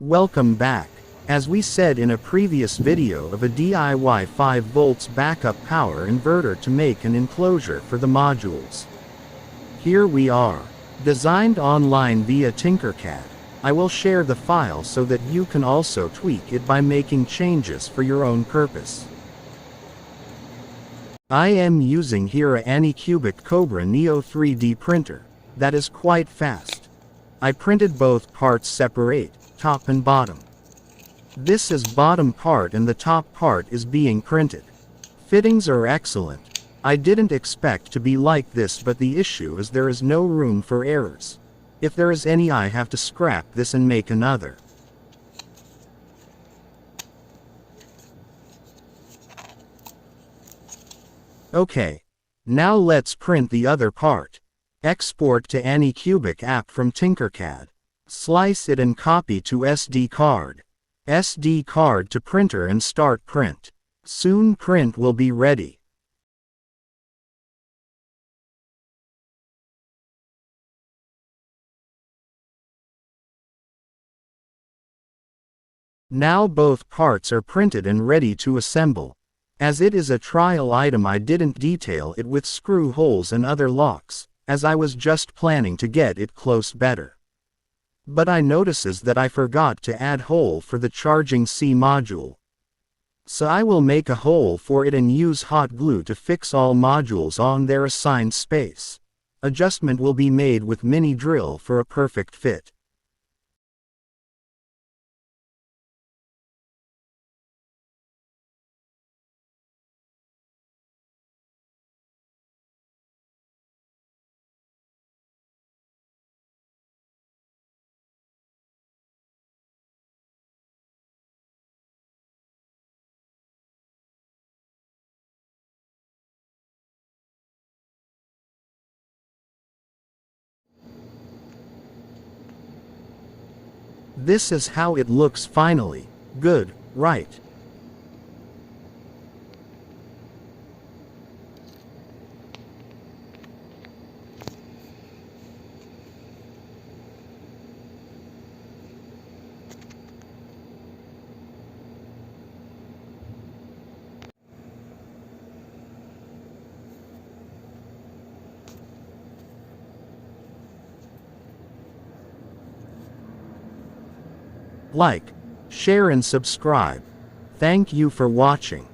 Welcome back. As we said in a previous video of a DIY 5 volts backup power inverter to make an enclosure for the modules. Here we are. Designed online via Tinkercad. I will share the file so that you can also tweak it by making changes for your own purpose. I am using here a Anycubic Cobra Neo 3D printer that is quite fast. I printed both parts separate, top and bottom. This is bottom part and the top part is being printed. Fittings are excellent. I didn't expect to be like this, but the issue is there is no room for errors. If there is any, I have to scrap this and make another. Okay. Now let's print the other part. Export to Anycubic app from Tinkercad. Slice it and copy to SD card. SD card to printer and start print. Soon print will be ready. Now both parts are printed and ready to assemble. As it is a trial item, I didn't detail it with screw holes and other locks, as I was just planning to get it close better. But I notices that I forgot to add hole for the charging C module. So I will make a hole for it and use hot glue to fix all modules on their assigned space. Adjustment will be made with mini drill for a perfect fit. This is how it looks finally. Good, right? Like, share and subscribe. Thank you for watching.